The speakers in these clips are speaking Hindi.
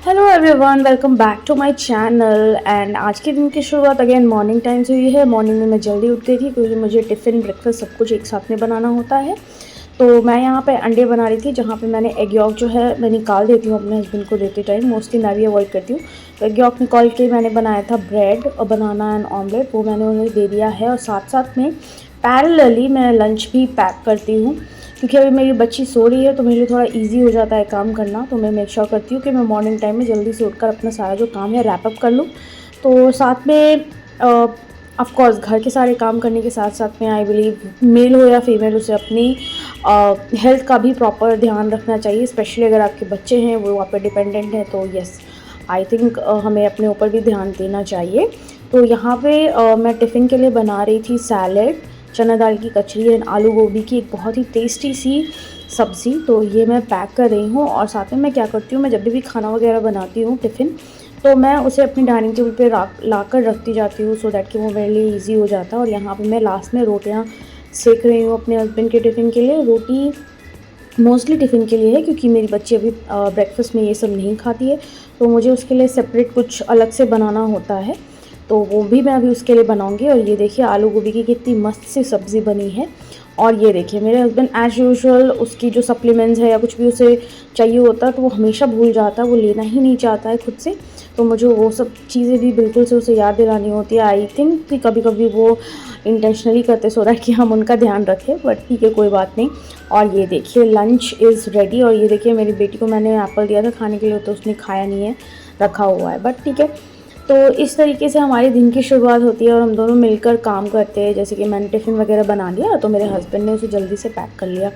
Hello everyone, welcome back to my channel. And आज के दिन की शुरुआत अगेन मॉर्निंग टाइम से हुई है। मॉर्निंग में मैं जल्दी उठ गई थी क्योंकि मुझे टिफ़िन ब्रेकफास्ट सब कुछ एक साथ में बनाना होता है। तो मैं यहाँ पे अंडे बना रही थी, जहाँ पे मैंने एग यॉक जो है मैं निकाल देती हूँ अपने हस्बैंड को देते टाइम। मोस्टली मैं भी अवॉइड करती हूँ। तो एग यॉक निकाल के मैंने बनाया था ब्रेड और बनाना एंड ऑमलेट, वो मैंने उन्हें दे दिया है। और साथ साथ में पैरेलली मैं लंच भी पैक करती हूँ क्योंकि अभी मेरी बच्ची सो रही है तो मेरे लिए थोड़ा इजी हो जाता है काम करना। तो मैं मेक श्योर करती हूँ कि मैं मॉर्निंग टाइम में जल्दी से उठकर अपना सारा जो काम है रैप अप कर लूँ। तो साथ में ऑफ कोर्स घर के सारे काम करने के साथ साथ में आई बिलीव मेल हो या फीमेल, उसे अपनी हेल्थ का भी प्रॉपर ध्यान रखना चाहिए। स्पेशली अगर आपके बच्चे हैं, वो आप पे डिपेंडेंट हैं, तो यस आई थिंक हमें अपने ऊपर भी ध्यान देना चाहिए। तो यहाँ पे मैं टिफ़िन के लिए बना रही थी सैलेड, चना दाल की कचरी एंड आलू गोभी की एक बहुत ही टेस्टी सी सब्ज़ी। तो ये मैं पैक कर रही हूँ। और साथ में मैं क्या करती हूँ, मैं जब भी खाना वगैरह बनाती हूँ टिफ़िन, तो मैं उसे अपनी डाइनिंग टेबल पे ला कर रखती जाती हूँ, सो दैट कि वो मेरे लिए ईजी हो जाता है। और यहाँ पे मैं लास्ट में रोटियाँ सेक रही हूँ अपने हस्बैंड के टिफ़िन के लिए। रोटी मोस्टली टिफ़िन के लिए है क्योंकि मेरी बच्ची अभी ब्रेकफास्ट में ये सब नहीं खाती है, तो मुझे उसके लिए सेपरेट कुछ अलग से बनाना होता है। तो वो भी मैं अभी उसके लिए बनाऊंगी। और ये देखिए आलू गोभी की कितनी मस्त सी सब्ज़ी बनी है। और ये देखिए मेरे हस्बैंड एज़ यूजुअल उसकी जो सप्लीमेंट्स है या कुछ भी उसे चाहिए होता है तो वो हमेशा भूल जाता है, वो लेना ही नहीं चाहता है खुद से। तो मुझे वो सब चीज़ें भी बिल्कुल से उसे याद दिलानी होती है। आई थिंक कि कभी कभी वो इंटेंशनली करते सो दैट कि हम उनका ध्यान रखें, बट ठीक है, कोई बात नहीं। और ये देखिए लंच इज़ रेडी। और ये देखिए मेरी बेटी को मैंने एप्पल दिया था खाने के लिए, तो उसने खाया नहीं है, रखा हुआ है, बट ठीक है। तो इस तरीके से हमारे दिन की शुरुआत होती है और हम दोनों मिलकर काम करते हैं। जैसे कि मैंने टिफ़िन वगैरह बना लिया तो मेरे हस्बैंड ने उसे जल्दी से पैक कर लिया,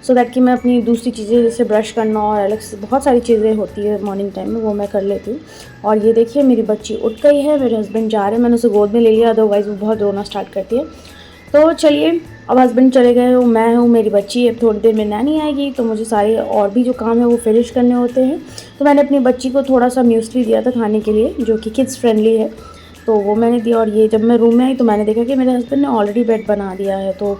सो दैट कि मैं अपनी दूसरी चीज़ें जैसे ब्रश करना और अलग से बहुत सारी चीज़ें होती है मॉर्निंग टाइम में, वो मैं कर लेती हूँ। और ये देखिए मेरी बच्ची उठ गई है, मेरे हस्बैंड जा रहे हैं, मैंने उसे गोद में ले लिया, अदरवाइज़ वो बहुत रोना स्टार्ट करती है। तो चलिए, अब हस्बैंड चले गए हो, मैं हूँ, मेरी बच्ची है, थोड़ी देर में नैनी आएगी तो मुझे सारे और भी जो काम है वो फिनिश करने होते हैं। तो मैंने अपनी बच्ची को थोड़ा सा म्यूसली दिया था खाने के लिए, जो कि किड्स फ्रेंडली है, तो वो मैंने दिया। और ये जब मैं रूम में आई तो मैंने देखा कि मेरे हस्बैंड ने ऑलरेडी बेड बना दिया है। तो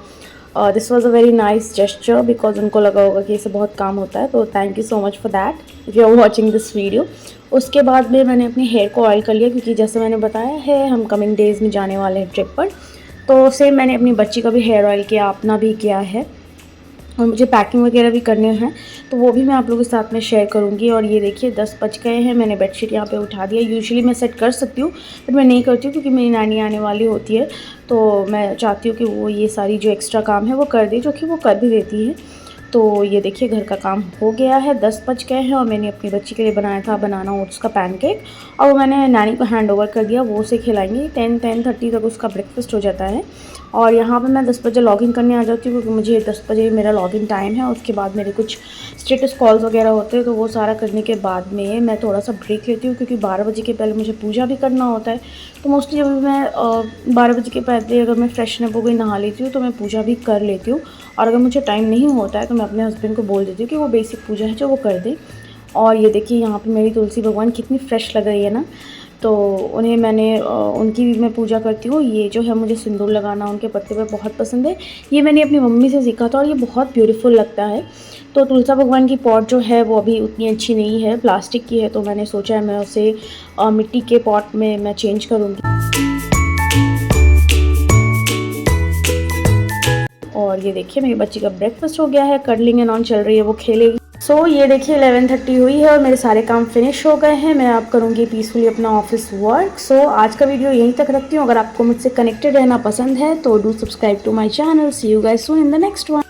this was a very nice gesture, because उनको लगा होगा कि इससे बहुत काम होता है। तो thank you so much for that if you are watching this video. उसके बाद में मैंने अपने हेयर को ऑयल कर लिया क्योंकि जैसे मैंने बताया है हम कमिंग डेज़ में जाने वाले हैं ट्रिप पर। तो सेम मैंने अपनी बच्ची का भी हेयर ऑयल किया, अपना भी किया है। और मुझे पैकिंग वगैरह भी करने हैं, तो वो भी मैं आप लोगों के साथ में शेयर करूँगी। और ये देखिए 10 बज गए हैं, मैंने बेडशीट यहाँ पे उठा दिया। यूजुअली मैं सेट कर सकती हूँ बट मैं नहीं करती हूँ क्योंकि मेरी नानी आने वाली होती है, तो मैं चाहती हूँ कि वो ये सारी जो एक्स्ट्रा काम है वो कर दे, जो कि वो कर भी देती है। तो ये देखिए घर का काम हो गया है, 10 बज गए हैं। और मैंने अपनी बच्ची के लिए बनाया था बनाना ओट्स का पैनकेक, और वो मैंने नानी को हैंड ओवर कर दिया, वो उसे खिलाएंगे। 10-10:30 तक उसका ब्रेकफास्ट हो जाता है। और यहाँ पे मैं 10 बजे लॉगिन करने आ जाती हूँ क्योंकि मुझे 10 बजे मेरा लॉगिन टाइम है। उसके बाद मेरे कुछ स्टेटस कॉल्स वगैरह होते हैं, तो वो सारा करने के बाद में मैं थोड़ा सा ब्रेक लेती हूँ क्योंकि 12 बजे के पहले मुझे पूजा भी करना होता है। तो मोस्टली जब मैं 12 बजे के पहले अगर मैं फ्रेशनअप हो गई, नहा लेती हूँ, तो मैं पूजा भी कर लेती हूँ। और अगर मुझे टाइम नहीं होता है तो मैं अपने हस्बैंड को बोल देती हूँ कि वो बेसिक पूजा है जो वो कर दे। और ये देखिए यहाँ पे मेरी तुलसी भगवान कितनी फ्रेश लग रही है ना, तो उन्हें मैंने उनकी भी मैं पूजा करती हूँ। ये जो है मुझे सिंदूर लगाना उनके पत्ते पे बहुत पसंद है, ये मैंने अपनी मम्मी से सीखा था और ये बहुत ब्यूटीफुल लगता है। तो तुलसा भगवान की पॉट जो है वो अभी उतनी अच्छी नहीं है, प्लास्टिक की है, तो मैंने सोचा है मैं उसे मिट्टी के पॉट में मैं चेंज करूँगी। और ये देखिए मेरी बच्ची का ब्रेकफास्ट हो गया है, कर्लिंग एंड ऑन चल रही है, वो खेलेगी। सो ये देखिए 11:30 हुई है और मेरे सारे काम फिनिश हो गए हैं। मैं अब करूँगी पीसफुली अपना ऑफिस वर्क। सो आज का वीडियो यहीं तक रखती हूँ। अगर आपको मुझसे कनेक्टेड रहना पसंद है तो do subscribe to my channel. See you guys soon in the next one.